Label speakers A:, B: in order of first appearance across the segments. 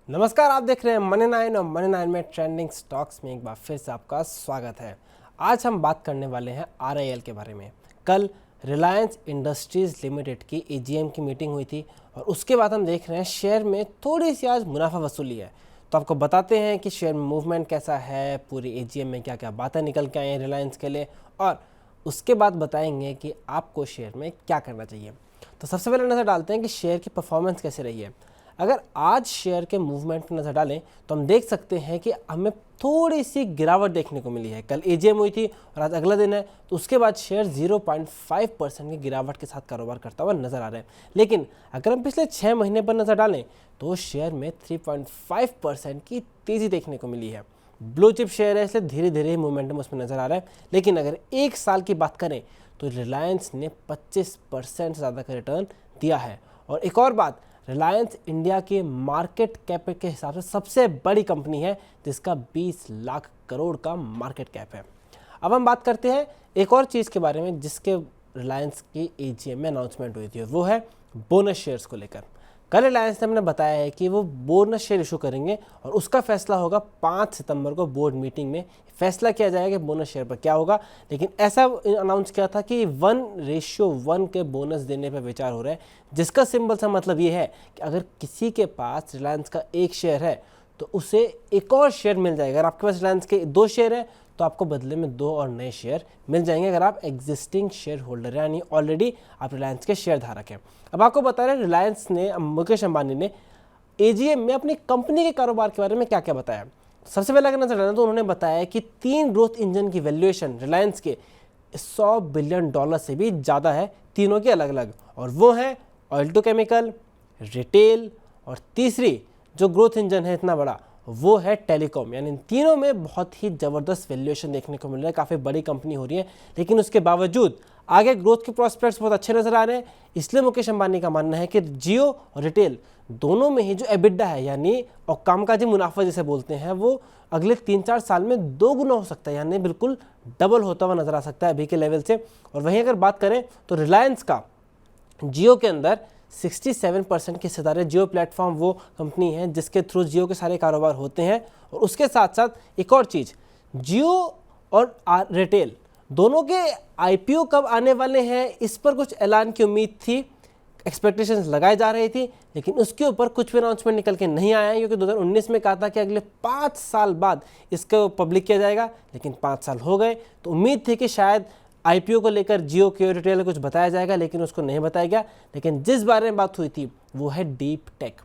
A: नमस्कार, आप देख रहे हैं मनी नाइन और मनी नाइन में ट्रेंडिंग स्टॉक्स में एक बार फिर से आपका स्वागत है। आज हम बात करने वाले हैं RIL के बारे में। कल रिलायंस इंडस्ट्रीज़ लिमिटेड की AGM की मीटिंग हुई थी और उसके बाद हम देख रहे हैं शेयर में थोड़ी सी आज मुनाफा वसूली है। तो आपको बताते हैं कि शेयर में मूवमेंट कैसा है, पूरी AGM में क्या क्या बातें निकल के आई हैं रिलायंस के लिए, और उसके बाद बताएंगे कि आपको शेयर में क्या करना चाहिए। तो सबसे पहले नज़र डालते हैं कि शेयर की परफॉर्मेंस कैसे रही है। अगर आज शेयर के मूवमेंट पर नज़र डालें तो हम देख सकते हैं कि हमें थोड़ी सी गिरावट देखने को मिली है। कल AGM हुई थी और आज अगला दिन है, तो उसके बाद शेयर 0.5% की गिरावट के साथ कारोबार करता हुआ नजर आ रहा है। लेकिन अगर हम पिछले 6 महीने पर नज़र डालें तो शेयर में 3.5% की तेज़ी देखने को मिली है। ब्लू चिप शेयर है, इसलिए धीरे धीरे मोमेंटम उसमें नज़र आ रहा है। लेकिन अगर एक साल की बात करें तो रिलायंस ने 25% से ज़्यादा का रिटर्न दिया है। और एक और बात, रिलायंस इंडिया के मार्केट कैप के हिसाब से सबसे बड़ी कंपनी है जिसका 20 लाख करोड़ का मार्केट कैप है। अब हम बात करते हैं एक और चीज़ के बारे में जिसके रिलायंस की AGM में अनाउंसमेंट हुई थी, वो है बोनस शेयर्स को लेकर। कल रिलायंस ने हमने बताया है कि वो बोनस शेयर इशू करेंगे और उसका फैसला होगा 5 सितंबर को बोर्ड मीटिंग में फैसला किया जाएगा कि बोनस शेयर पर क्या होगा। लेकिन ऐसा अनाउंस किया था कि 1:1 के बोनस देने पर विचार हो रहा है, जिसका सिंपल सा मतलब ये है कि अगर किसी के पास रिलायंस का एक शेयर है तो उसे एक और शेयर मिल जाएगा। अगर आपके पास रिलायंस के 2 शेयर है तो आपको बदले में 2 और नए शेयर मिल जाएंगे अगर आप एग्जिस्टिंग शेयर होल्डर हैं, यानी ऑलरेडी आप रिलायंस के शेयर धारक हैं। अब आपको बता रहे हैं रिलायंस ने, मुकेश अंबानी ने AGM में अपनी कंपनी के कारोबार के बारे में क्या क्या बताया। सबसे पहले अगर नजर डालें तो उन्होंने बताया कि 3 ग्रोथ इंजन की वैल्यूएशन रिलायंस के $100 बिलियन से भी ज़्यादा है, तीनों के अलग अलग, और वो है ऑयल टू केमिकल, रिटेल, और तीसरी जो ग्रोथ इंजन है इतना बड़ा वो है टेलीकॉम। यानी इन तीनों में बहुत ही ज़बरदस्त वैल्यूएशन देखने को मिल रहा है, काफ़ी बड़ी कंपनी हो रही है। लेकिन उसके बावजूद आगे ग्रोथ के प्रोस्पेक्ट्स बहुत अच्छे नज़र आ रहे हैं। इसलिए मुकेश अंबानी का मानना है कि जियो और रिटेल दोनों में ही जो एबिडा है, यानी और कामकाजी मुनाफा जिसे बोलते हैं, वो अगले 3-4 साल में 2 गुना हो सकता है, यानी बिल्कुल डबल होता हुआ नज़र आ सकता है अभी के लेवल से। और वहीं अगर बात करें तो रिलायंस का जियो के अंदर 67% के हिस्सेदार है। जियो प्लेटफॉर्म वो कंपनी है जिसके थ्रू जियो के सारे कारोबार होते हैं। और उसके साथ साथ एक और चीज़, जियो और रिटेल दोनों के IPO कब आने वाले हैं इस पर कुछ ऐलान की उम्मीद थी, एक्सपेक्टेशंस लगाई जा रही थी, लेकिन उसके ऊपर कुछ भी अनाउंसमेंट निकल के नहीं आया है, क्योंकि 2019 में कहा था कि अगले 5 साल बाद इसको पब्लिक किया जाएगा। लेकिन 5 साल हो गए, तो उम्मीद थी कि शायद IPO को लेकर जियो के रिटेल में कुछ बताया जाएगा, लेकिन उसको नहीं बताया गया। लेकिन जिस बारे में बात हुई थी वो है डीप टेक।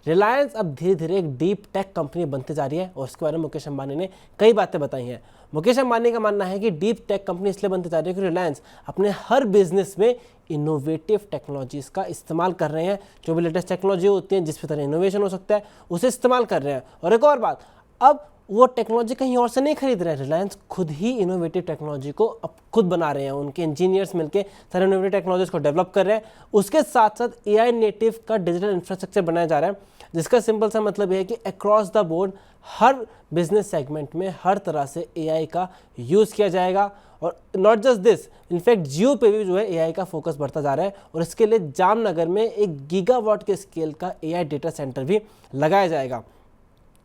A: रिलायंस अब धीरे धीरे एक डीप टेक कंपनी बनती जा रही है और उसके बारे में मुकेश अंबानी ने कई बातें बताई हैं। मुकेश अंबानी का मानना है कि डीप टेक कंपनी इसलिए बनती जा रही है कि रिलायंस अपने हर बिजनेस में इनोवेटिव टेक्नोलॉजीज़ का इस्तेमाल कर रहे हैं। जो भी लेटेस्ट टेक्नोलॉजी होती है जिस तरह इनोवेशन हो सकता है उसे इस्तेमाल कर रहे हैं। और एक और बात, अब वो टेक्नोलॉजी कहीं और से नहीं खरीद रहे हैं, रिलायंस खुद ही इनोवेटिव टेक्नोलॉजी को अब खुद बना रहे हैं। उनके इंजीनियर्स मिलकर सारे इनोवेटिव टेक्नोलॉजीज को डेवलप कर रहे हैं। उसके साथ साथ AI नेटिव का डिजिटल इंफ्रास्ट्रक्चर बनाया जा रहा है, जिसका सिंपल सा मतलब है कि across the board her business segment में हर तरह से AI का यूज़ किया जाएगा। और नॉट जस्ट दिस, इनफैक्ट जियो पे भी जो है AI का फोकस बढ़ता जा रहा है और इसके लिए जामनगर में 1 गीगावाट के स्केल का AI डेटा सेंटर भी लगाया जाएगा।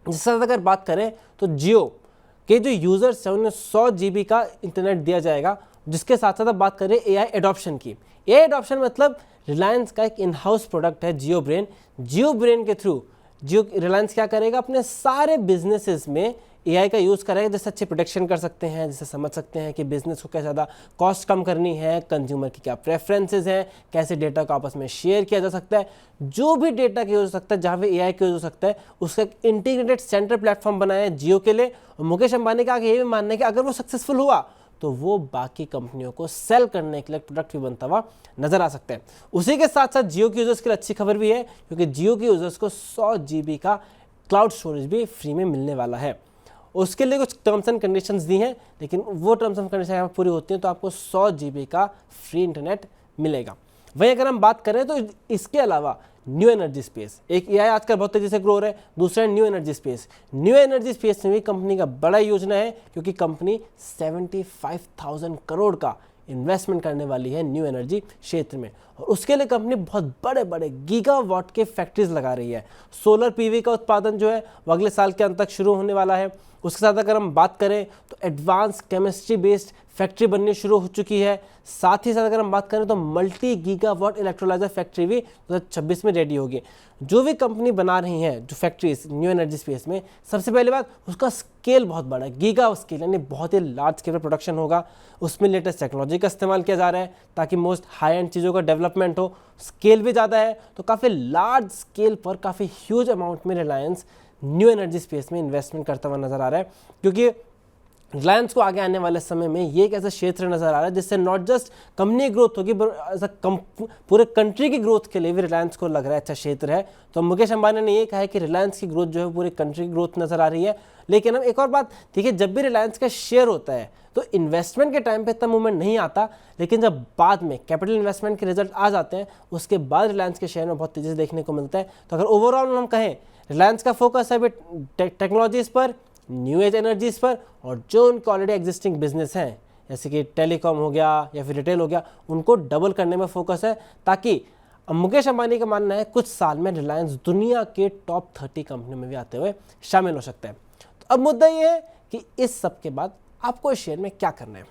A: जिसके साथ अगर बात करें तो जियो के जो यूज़र्स हैं उन्हें 100 GB का इंटरनेट दिया जाएगा। जिसके साथ साथ अब बात करें AI एडॉप्शन की। AI एडॉप्शन मतलब रिलायंस का एक इन हाउस प्रोडक्ट है जियो ब्रेन। जियो ब्रेन के थ्रू रिलायंस क्या करेगा, अपने सारे बिजनेसेस में AI का यूज़ करेगा, जिससे अच्छे प्रोटेक्शन कर सकते हैं, जिससे समझ सकते हैं कि बिजनेस को कैसे ज़्यादा कॉस्ट कम करनी है, कंज्यूमर की क्या प्रेफरेंसेस हैं, कैसे डेटा को आपस में शेयर किया जा सकता है। जो भी डेटा का यूज़ हो सकता है, जहाँ पे AI का यूज़ हो सकता है, उसका एक इंटीग्रेटेड सेंटर प्लेटफॉर्म बनाया है जियो के लिए। और मुकेश अंबानी का ये भी मानना है कि अगर वो सक्सेसफुल हुआ तो वो बाकी कंपनियों को सेल करने के लिए प्रोडक्ट भी बनता हुआ नजर आ सकता है। उसी के साथ साथ जियो के यूजर्स के लिए अच्छी खबर भी है, क्योंकि जियो के यूजर्स को 100 GB का क्लाउड स्टोरेज भी फ्री में मिलने वाला है। उसके लिए कुछ टर्म्स एंड कंडीशंस दी हैं, लेकिन वो टर्म्स एंड कंडीशन अगर पूरी होती हैं तो आपको 100 GB का फ्री इंटरनेट मिलेगा। वहीं अगर हम बात करें तो इसके अलावा न्यू एनर्जी स्पेस, एक AI आजकल बहुत तेजी से ग्रो हो रहा है, दूसरा new energy space. New energy space में भी कंपनी का बड़ा योजना है, क्योंकि कंपनी 75,000 करोड़ का इन्वेस्टमेंट करने वाली है न्यू एनर्जी क्षेत्र में, और उसके लिए कंपनी बहुत बड़े बड़े गीगावाट के फैक्ट्रीज लगा रही है। सोलर पीवी का उत्पादन जो है वो अगले साल के अंत तक शुरू होने वाला है। उसके साथ अगर हम बात करें तो एडवांस केमिस्ट्री बेस्ड फैक्ट्री बननी शुरू हो चुकी है। साथ ही साथ अगर हम बात करें तो मल्टी गीगावाट इलेक्ट्रोलाइजर फैक्ट्री भी 2026 में रेडी होगी। जो भी कंपनी बना रही हैं जो फैक्ट्रीज न्यू एनर्जी स्पेस में, सबसे पहली बात उसका स्केल बहुत बड़ा है, गीगा स्केल, यानी बहुत ही लार्ज स्केल पर प्रोडक्शन होगा। उसमें लेटेस्ट टेक्नोलॉजी का इस्तेमाल किया जा रहा है ताकि मोस्ट हाई एंड चीज़ों का डेवलपमेंट हो। स्केल भी ज़्यादा है, तो काफ़ी लार्ज स्केल पर काफ़ी ह्यूज अमाउंट में रिलायंस न्यू एनर्जी स्पेस में इन्वेस्टमेंट करता हुआ नजर आ रहा है, क्योंकि रिलायंस को आगे आने वाले समय में ये एक ऐसा क्षेत्र नजर आ रहा है जिससे नॉट जस्ट कंपनी ग्रोथ होगी, पूरे कंट्री की ग्रोथ के लिए भी रिलायंस को लग रहा है अच्छा क्षेत्र है। तो मुकेश अंबानी ने ये कहा है कि रिलायंस की ग्रोथ जो है पूरी कंट्री की ग्रोथ नजर आ रही है। लेकिन अब एक और बात देखिए, जब भी रिलायंस का शेयर होता है तो इन्वेस्टमेंट के टाइम पे इतना मूवमेंट नहीं आता, लेकिन जब बाद में कैपिटल इन्वेस्टमेंट के रिजल्ट आ जाते हैं उसके बाद रिलायंस के शेयर में बहुत तेजी से देखने को मिलता है। तो अगर ओवरऑल हम कहें रिलायंस का फोकस है टेक्नोलॉजीज पर, न्यू एज एनर्जीज पर, और जो उनके ऑलरेडी एग्जिस्टिंग बिजनेस हैं जैसे कि टेलीकॉम हो गया या फिर रिटेल हो गया, उनको डबल करने में फोकस है, ताकि मुकेश अंबानी का मानना है कुछ साल में रिलायंस दुनिया के टॉप 30 कंपनी में भी आते हुए शामिल हो सकता है। तो अब मुद्दा ये है कि इस सब के बाद आपको इस शेयर में क्या करना है।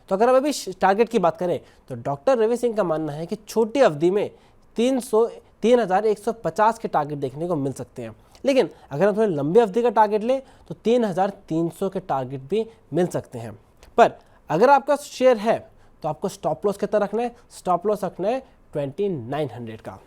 A: तो अगर हम अभी टारगेट की बात करें तो डॉक्टर रवि सिंह का मानना है कि छोटी अवधि में 3,150 के टारगेट देखने को मिल सकते हैं, लेकिन अगर हम थोड़ी लंबी अवधि का टारगेट लें तो 3,300 के टारगेट भी मिल सकते हैं। पर अगर आपका शेयर है तो आपको स्टॉप लॉस कितना रखना है? स्टॉप लॉस रखना है 2900 का।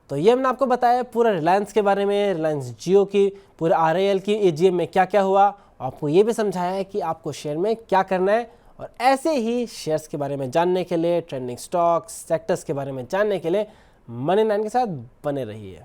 A: तो ये हमने आपको बताया पूरा रिलायंस के बारे में, रिलायंस जियो की, पूरे RIL की एजीएम में क्या क्या हुआ। आपको ये भी समझाया है कि आपको शेयर में क्या करना है, और ऐसे ही शेयर्स के बारे में जानने के लिए, ट्रेंडिंग स्टॉक्स, सेक्टर्स के बारे में जानने के लिए मनी9 के साथ बने रहिए।